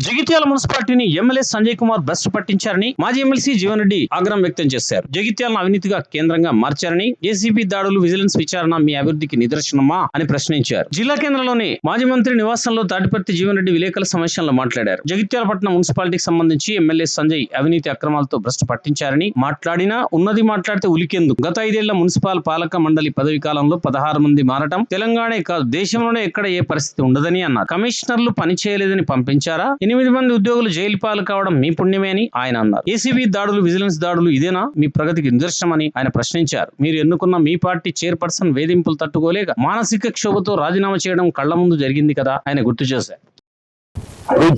జగిత్యాల మున్సిపాలిటీని ఎమ్మెల్యే సంజయ్ కుమార్ భ్రష్టు పట్టించారని మాజీ ఎమ్మెల్సీ జీవన్ రెడ్డి ఆగ్రహం వ్యక్తం చేశారు. జగిత్యాలను అవినీతిగా కేంద్రంగా మార్చారని, ఏసీబీ దాడులు, విజిలెన్స్ విచారణ మీ అభివృద్ధికి నిదర్శనమా అని ప్రశ్నించారు. జిల్లా కేంద్రంలోని మాజీ మంత్రి నివాసంలో తాటిపర్తి జీవన్ రెడ్డి విలేకరుల సమావేశంలో మాట్లాడారు. జగిత్యాల పట్టణ మున్సిపాలిటీకి సంబంధించి ఎమ్మెల్యే సంజయ్ అవినీతి అక్రమాలతో భ్రష్టు పట్టించారని, మాట్లాడినా ఉన్నది మాట్లాడితే ఉలికెందుకు? గత 5 ఏళ్ల మున్సిపల్ పాలక మండలి పదవి కాలంలో 16 మంది మారటం తెలంగాణే కాదు దేశంలోనే ఎక్కడ ఏ పరిస్థితి ఉండదని అన్నారు. కమిషనర్లు పని చేయలేదని పంపించారా? 8 మంది ఉద్యోగులు జైలు పాలు కావడం మీ పుణ్యమే అని ఆయన అన్నారు. ఏసీబీ దాడులు, విజిలెన్స్ దాడులు ఇదేనా మీ ప్రగతికి నిదర్శనమని ఆయన ప్రశ్నించారు. మీరు ఎన్నుకున్న మీ పార్టీ చైర్పర్సన్ వేధింపులు తట్టుకోలేక మానసిక క్షోభతో రాజీనామా చేయడం కళ్ల ముందు జరిగింది కదా ఆయన గుర్తు చేశారు.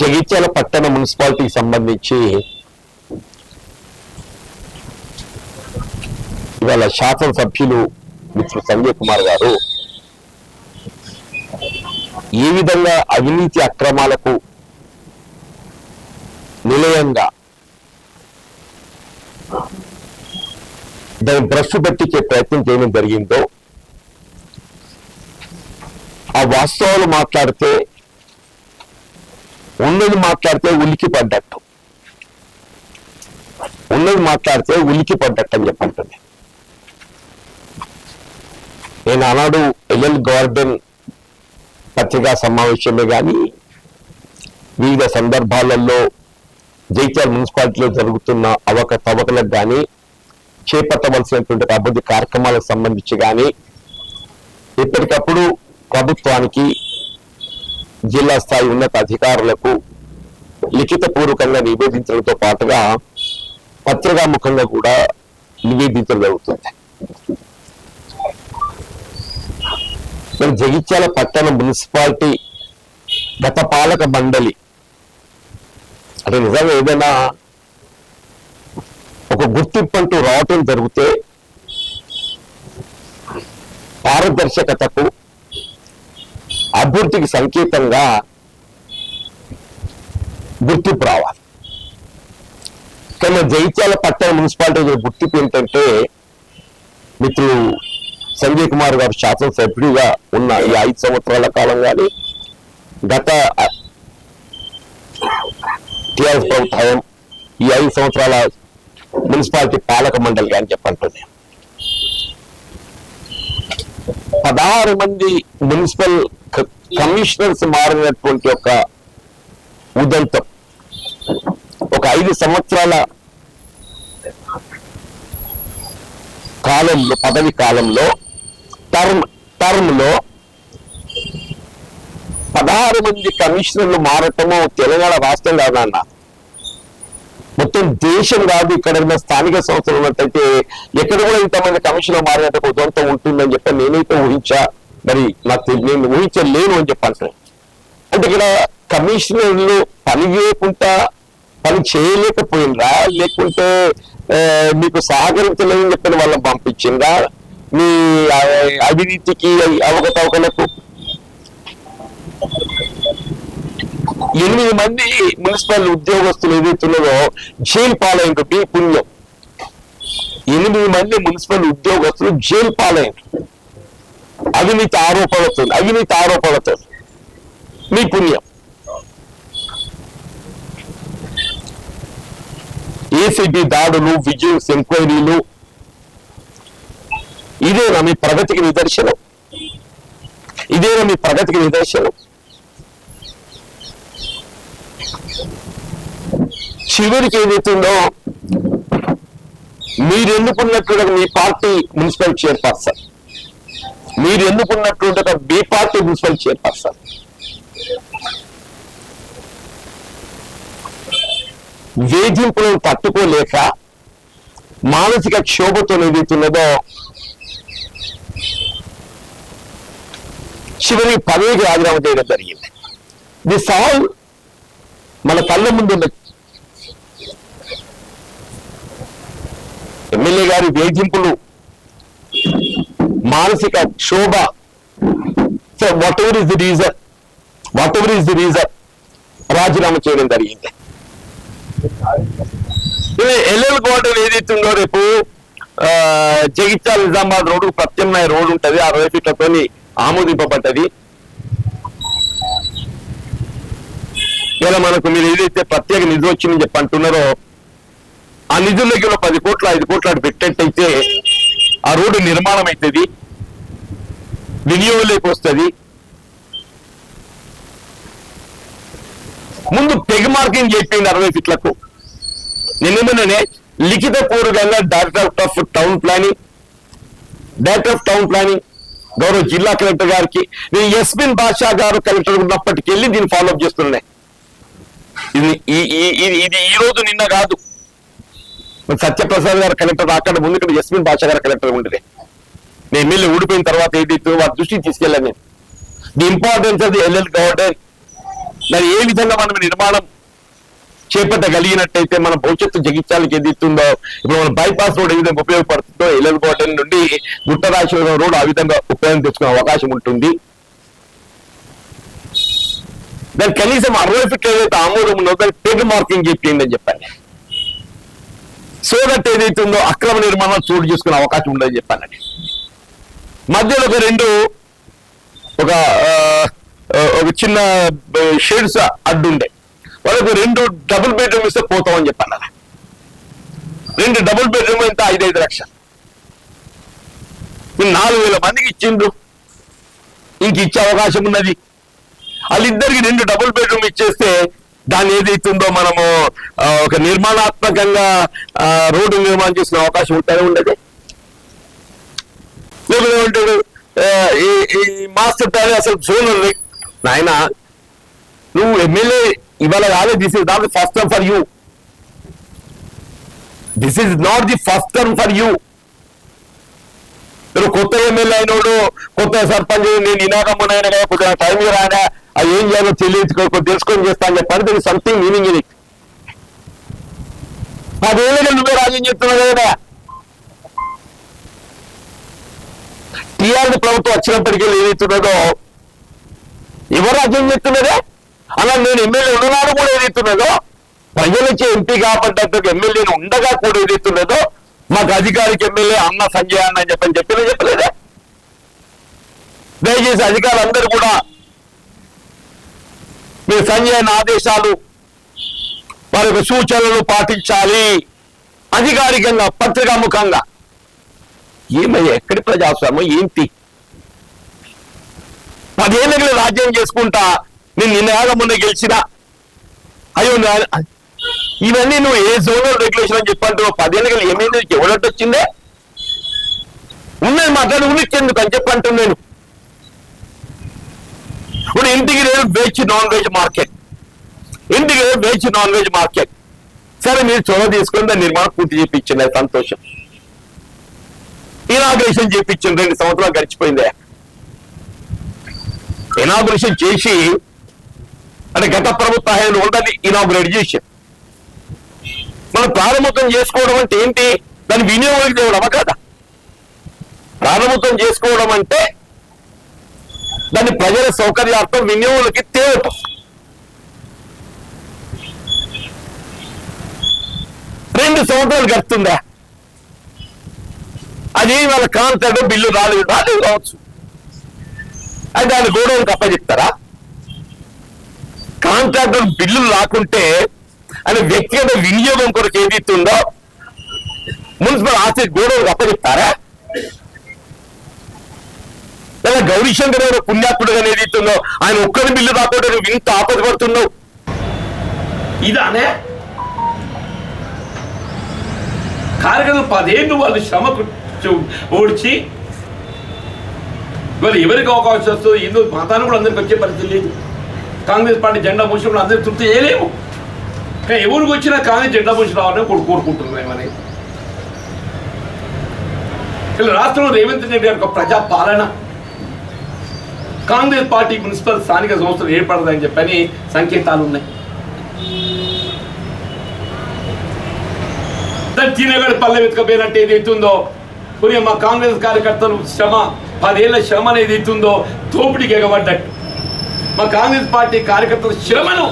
జగిత్యాల పట్టణ మున్సిపాలిటీకి సంబంధించి ఇవాళ శాసనసభ్యులు మిత్రుడు సంజయ్ కుమార్ గారు ఏ విధంగా అవినీతి అక్రమాలకు నిలయంగా దాన్ని భ్రష్టు పట్టించే ప్రయత్నం చేయడం జరిగిందో, ఆ వాస్తవాలు మాట్లాడితే ఉన్నది మాట్లాడితే ఉలికి పడ్డట్టు, ఉన్నది మాట్లాడితే ఉలికి పడ్డట్టు అని చెప్పంటుంది. నేను ఆనాడు ఎల్ఎల్ గార్డెన్ పత్రికా సమావేశమే కానీ వివిధ సందర్భాలలో జగిత్యాల మున్సిపాలిటీలో జరుగుతున్న అవకతవకలకు కానీ, చేపట్టవలసినటువంటి అభివృద్ధి కార్యక్రమాలకు సంబంధించి కానీ ఎప్పటికప్పుడు ప్రభుత్వానికి, జిల్లా స్థాయి ఉన్నత అధికారులకు లిఖితపూర్వకంగా నివేదించడంతో పాటుగా పత్రికాముఖంగా కూడా నివేదించడం జరుగుతుంది. మరి జగిత్యాల పట్టణ మున్సిపాలిటీ గత పాలక మండలి అంటే నిజంగా ఏదైనా ఒక గుర్తింపు అంటూ రావటం జరిగితే పారదర్శకతకు, అభివృద్ధికి సంకేతంగా గుర్తింపు రావాలి. కానీ జగిత్యాల పట్టణ మున్సిపాలిటీ గుర్తింపు ఏంటంటే, మిత్రులు సంజయ్ కుమార్ గారు శాసనసభ్యుడిగా ఉన్న ఈ 5 సంవత్సరాల కాలం కానీ, గత టీఆర్ఎస్ ప్రభుత్వం ఈ 5 సంవత్సరాల మున్సిపాలిటీ పాలక మండలి అని చెప్పంటుంది. 16 మంది మున్సిపల్ కమిషనర్స్ మారినటువంటి ఒక ఉదంతం ఒక 5 సంవత్సరాల కాలంలో, పదవి కాలంలో, టర్మ్ లో 16 మంది కమిషనర్లు మారటము తెలంగాణ రాష్ట్రం కాదన్న, మొత్తం దేశం కాదు. ఇక్కడ స్థానిక సంస్థలు ఉన్నట్టయితే ఎక్కడ కూడా ఇంతమంది కమిషనర్ మారినట్టు ఉదంతం ఉంటుందని చెప్పి నేనైతే ఊహించా. మరి నేను ఊహించలేను అని చెప్పంటున్నాను. అంటే ఇక్కడ కమిషనర్లు పని చేయకుండా పని చేయలేకపోయినరా, లేకుంటే మీకు సహకరించలేదని చెప్పిన వాళ్ళని పంపించిందా, మీ అవినీతికి అవకతవకలకు 8 మంది మున్సిపల్ ఉద్యోగస్తులు ఏదైతున్నదో జైలు పాలైంది. మీ పుణ్యం. 8 మంది మున్సిపల్ ఉద్యోగస్తులు జైలు పాలైంది అవినీతి ఆరోపణలతో. మీ పుణ్యం. ఏసీబీ దాడులు, విజిలెన్స్ ఎంక్వైరీలు ఇదేనా మీ ప్రగతికి నిదర్శనం? చివరికి ఏదైతుందో మీరు ఎన్నుకున్నట్లుగా మీ పార్టీ మున్సిపల్ చైర్పర్సన్, వేధింపులను తట్టుకోలేక మానసిక క్షోభతో ఏదైతున్నదో చివరికి పదవికి రాజీనామా చేయడం జరిగింది. ది సాల్ మన కళ్ళ ముందు ఎమ్మెల్యే గారి వేధింపులు, మానసిక క్షోభ, what ever is the reason రాజీనామా చేయడం జరిగింది. ఎల్ఎల్ గార్డెన్ ఏదైతుందో రేపు జగిత్యాల నిజామాబాద్ రోడ్డు ప్రత్యామ్నాయ రోడ్డు ఉంటది, 60 ఫీట్లతో ఆమోదింపబడ్డది. ఇలా మనకు మీరు ఏదైతే ప్రత్యేక నిధులు వచ్చిందని చెప్పి అంటున్నారో ఆ నిధుల్లోకి 10 కోట్లు 5 కోట్లు అటు పెట్టినట్టయితే ఆ రోడ్డు నిర్మాణం అవుతుంది, వినియోగంలోకి వస్తుంది. ముందు పెగ్ మార్కింగ్ చెప్పింది 60 ఫీట్లకు. నిన్ననే లిఖిత పూర్వకంగా డైరెక్టర్ ఆఫ్ టౌన్ ప్లానింగ్ గౌరవ జిల్లా కలెక్టర్ గారికి నేను యస్మిన్ బాషా గారు కలెక్టర్ ఉన్నప్పటికెళ్ళి దీన్ని ఫాలోఅప్ చేస్తున్నాయి. ఇది ఈ రోజు నిన్న కాదు. సత్యప్రసాద్ గారు కలెక్టర్ రాకుండా ముందు ఇక్కడ యస్మిన్ బాషా గారు కలెక్టర్ ఉండేది. నేను ఎమ్మెల్యే ఊడిపోయిన తర్వాత ఏదైతే వారి దృష్టికి తీసుకెళ్ళాను నేను. The importance of the LL garden, దాన్ని ఏ విధంగా మనం నిర్మాణం చేపట్టగలిగినట్టయితే మన భవిష్యత్తు జగిత్యాలకు ఎదుగుతుందో, ఇప్పుడు మన బైపాస్ రోడ్ ఏ విధంగా ఉపయోగపడుతుందో ఎల్ఎల్ గార్డెన్ నుండి గుట్టరాజేశ్వరం రోడ్ ఆ విధంగా ఉపయోగం తెచ్చుకునే అవకాశం ఉంటుంది. దాని కనీసం 60 ఫీట్లు ఏదైతే ఆమోదం ఉందో దానికి పెగ్ మార్కింగ్ చెప్పింది అని చెప్పండి. సో దట్ ఏదైతే ఉందో అక్రమ నిర్మాణం చోటు చేసుకునే అవకాశం ఉండదని చెప్పానండి. మధ్యలో ఒక చిన్న షేడ్స్ అడ్డుండే వాళ్ళకు 2 డబుల్ బెడ్రూమ్ ఇస్తే పోతామని చెప్పాను. 2 డబుల్ బెడ్రూమ్ ఎంత 5-5 లక్షలు. 4,000 మందికి ఇచ్చిండ్రు, ఇంక ఇచ్చే అవకాశం ఉన్నది. వాళ్ళిద్దరికి 2 డబుల్ బెడ్రూమ్ ఇచ్చేస్తే దాన్ని ఏదైతుందో మనము ఒక నిర్మాణాత్మకంగా రోడ్డు నిర్మాణం చేసిన అవకాశం ఉంటూనే ఉండదు. లేకపోతే ఈ మాస్టర్ ప్లాన్ అసలు చూడండి నాయన, నువ్వు ఎమ్మెల్యే ఇవాళ కాదు. This is not the first term for you. This is not the first term for you. మీరు కొత్త ఎమ్మెల్యే అయినోడు, కొత్త సర్పంచ్, నేను ఇనాకమ్మనైనా కదా కొద్దిగా టైం రాయనా, అది ఏం చేయాలో తెలియదు తెలుసుకొని చేస్తా అని చెప్పాను. దానికి సంథింగ్ మీనింగ్ ఇది. 10 ఏళ్ళగా నువ్వే రాజ్యం చెప్తున్నావు కదా. టీఆర్ఎస్ ప్రభుత్వం వచ్చినప్పటికీ ఏదైతున్నదో ఎవరు రాజ్యం చెప్తున్నదే అలా నేను ఎమ్మెల్యే ఉండనాడు కూడా ఏదైతున్నదో, ప్రజలకి ఎంపీ కాబట్టు ఎమ్మెల్యేలు ఉండగా కూడా ఏదైతున్నదో మాకు అధికారికి ఎమ్మెల్యే అన్న సంజయ్ అన్న అని చెప్పలేదే. దయచేసి అధికారులందరూ కూడా మీరు సంజయ్ అన్న ఆదేశాలు వారి యొక్క సూచనలు పాటించాలి. అధికారికంగా పత్రికాముఖంగా ఏమయ్యా ఎక్కడి ప్రజాస్వామ్యం ఏంటి? 10 ఏళ్ళకి రాజ్యం చేసుకుంటా నేను నిన్నగా మొన్న గెలిచినా. అయ్యో ఇవన్నీ నువ్వు ఏ జోనల్ రెగ్యులేషన్ అని చెప్పంటున్నావు. 10 ఏళ్ళకి ఏమైంది? ఎవరంటే వచ్చిందే ఉన్నది మాట్లాడి ఉనికెందుకు అని చెప్పంటున్నాను నేను. ఇప్పుడు ఇంటికి లేదు వెజ్ నాన్ వెజ్ మార్కెట్, ఇంటికి లేదు వెజ్ నాన్ వెజ్ మార్కెట్. సరే మీరు చొరవ తీసుకొని దాని నిర్మాణం పూర్తి చేయించింది, సంతోషం. ఇనాగ్రేషన్ చేయించింది, 2 సంవత్సరాలు గడిచిపోయిందే. ఇనాగ్రేషన్ చేసి అంటే గత ప్రభుత్వ హయాంలో ఉండని ఇనాగ్రేట్ చేసి మనం ప్రారంభోత్సవం చేసుకోవడం అంటే ఏంటి? దాన్ని వినియోగం చేయడమా కదా? ప్రారంభోత్సవం చేసుకోవడం అంటే దాన్ని ప్రజల సౌకర్యార్థం వినియోగులకి తేవటం. రెండు సంవత్సరాలు గడుతుందా? అది వాళ్ళ కాంట్రాక్ట్ బిల్లు రాలేదు కావచ్చు, అది దాని గోడౌన్కి అప్పచెప్తారా? కాంట్రాక్టర్ బిల్లులు రాకుంటే అని వ్యక్తిగత వినియోగం కొరకు ఏదైతుందో మున్సిపల్ ఆస్తి గోడౌన్కి అప్పచెప్తారా? లేదా గౌరీశంకర్ గారు పుణ్యాత్ముడుగా ఏదైతుందో ఆయన ఒక్కరి బిల్లు రాకుండా నువ్వు ఇంత ఆపద పడుతున్నావు. ఇదానే కార్యకర్తలు 10 ఏళ్ళు వాళ్ళు శ్రమకు ఓడ్చి ఇవాళ ఎవరికి అవకాశం వస్తుందో హిందూ మతాన్ని కూడా అందరికి వచ్చే పరిస్థితి లేదు. కాంగ్రెస్ పార్టీ జెండా మోసినప్పుడు అందరికి తృప్తి చేయలేము. కానీ ఎవరికి వచ్చినా కాంగ్రెస్ జెండా మోసి రావాలని కోరుకుంటున్నాం. అనేది ఇలా రాష్ట్రంలో రేవంత్ రెడ్డి గారి ఒక ప్రజా పాలన, కాంగ్రెస్ పార్టీ మున్సిపల్ స్థానిక సంస్థలు ఏర్పడదని చెప్పని సంకేతాలు ఉన్నాయి. దాన్ని తినగడ పల్లె వెతకపోయినట్టు ఏదైతుందో కొన్ని మా కాంగ్రెస్ కార్యకర్తలు శ్రమ 10 ఏళ్ల శ్రమ అనేది అవుతుందో తోపిడికి ఎగబడ్డట్టు మా కాంగ్రెస్ పార్టీ కార్యకర్తల శ్రమను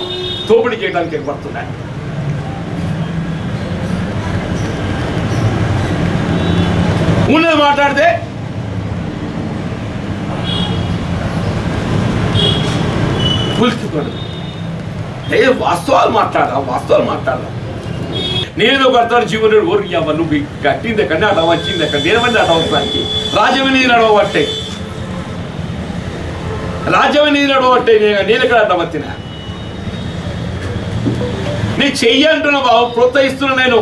తోపిడి చేయడానికి ఎగబడుతున్నాయి. ఉన్నది మాట్లాడితే పులికిపోదు. వాస్తవాలు మాట్లాడదాం. నేను కడతాడు జీవనుడు ఊరికి నువ్వు కట్టింది ఎక్కడ అడవ వచ్చింది ఎక్కడ నేనమంది అడవడానికి రాజ్యమే నీరు అడవబట్టే నేను ఎక్కడ అడ్డవచ్చినా నీ చెయ్యి అంటున్నా బాబు, ప్రోత్సహిస్తున్నా నేను.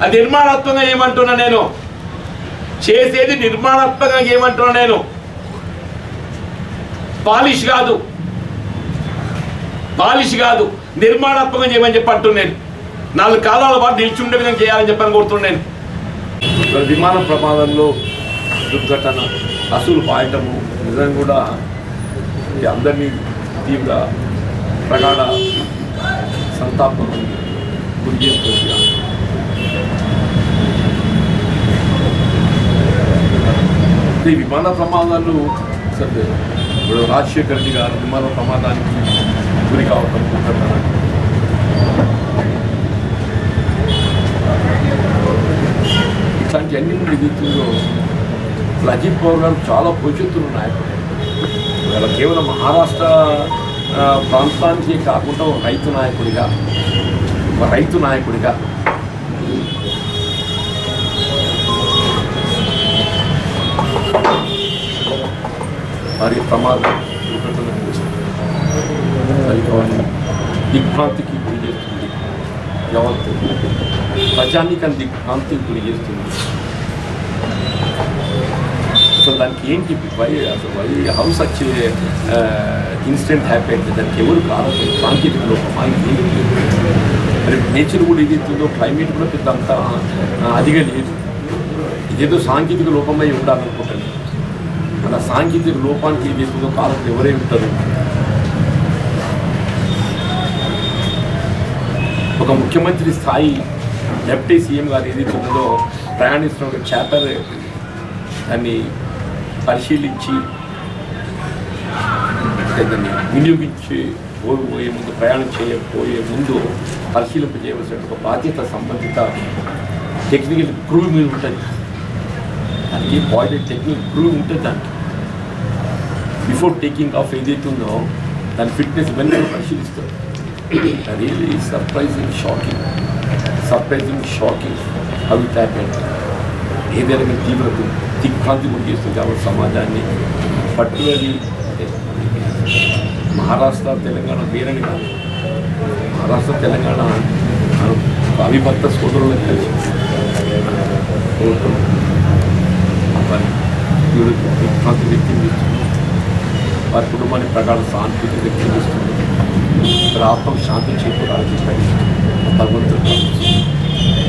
అది నిర్మాణాత్మకంగా ఏమంటున్నా నేను, చేసేది నిర్మాణాత్మకంగా ఏమంటున్నా నేను, పాలిష్ కాదు నిర్మాణాత్మకంగా చేయమని చెప్పి అంటున్నాను. 4 కాలాల పాటు నిలిచి ఉండే విధంగా చేయాలని చెప్పని కోరుతున్నాను. విమాన ప్రమాదంలో దుర్ఘటన అసలు పాయటము నిజంగా కూడా అందరినీ తీవ్ర ప్రగాఢ సంతాపం గురి చేస్తుంది. ఈ విమాన ప్రమాదాలు ఇప్పుడు రాజశేఖర రెడ్డి గారు విమాన ప్రమాదానికి గురి కావటం ఇట్లాంటి అన్ని ఎదుగుతుందో అజిత్ పవార్ గారు చాలా భవిష్యత్తులు నాయకుడు. ఇవాళ కేవలం మహారాష్ట్ర ప్రాంతానికి కాకుండా ఒక రైతు నాయకుడిగా మరి ప్రమాదం దిగ్భ్రాంతికి గురి చేస్తుంది, యావత్తు ప్రజానికం దిగ్భ్రాంతికి గురి చేస్తుంది. అసలు దానికి ఏంటి హౌ సచ్ ఇన్సిడెంట్ హ్యాపెండ్, దానికి ఎవరు కారణం? సాంకేతిక లోపమా? మరి నేచర్ కూడా ఏదైతుందో క్లైమేట్ కూడా పెద్ద అంత అదిగా లేదు. ఇదేదో సాంకేతిక లోపమై ఉండాలనుకుంటాను. అలా సాంకేతిక లోపానికి ఏదైతుందో కారణం ఎవరే ఉంటారు? ఒక ముఖ్యమంత్రి స్థాయి డిప్యూటీ సీఎం గారు ఏదైతే ఉన్నదో ప్రయాణిస్తున్న ఒక చార్టర్ దాన్ని పరిశీలించి దాన్ని వినియోగించి పోయే ముందు ప్రయాణం చేయకపోయే ముందు పరిశీలింప చేయవలసిన ఒక బాధ్యత సంబంధిత టెక్నికల్ క్రూ మీద ఉంటుంది. దానికి పాయింట్ టెక్నికల్ క్రూ ఉంటుంది. దానికి బిఫోర్ టేకింగ్ ఆఫ్ ఏదైతే ఉందో దాని ఫిట్నెస్ వెంటనే పరిశీలిస్తారు. Really surprising shocking how it happened. ఏదైనా తీవ్రత దిగ్భ్రాంతి గురి చేస్తుంది కాబట్టి సమాజాన్ని. పర్టికులర్లీ మహారాష్ట్ర తెలంగాణ వేరని కాదు, మహారాష్ట్ర తెలంగాణ అవిభక్త సోదరులకు కలిసి దిగ్భ్రాంతి వ్యక్తం చేస్తుంది. వారి కుటుంబాన్ని ప్రగాఢ సానుభూతి వ్యక్తం చేస్తుంది. ఆత్మకు శాంతి చేకూరాలని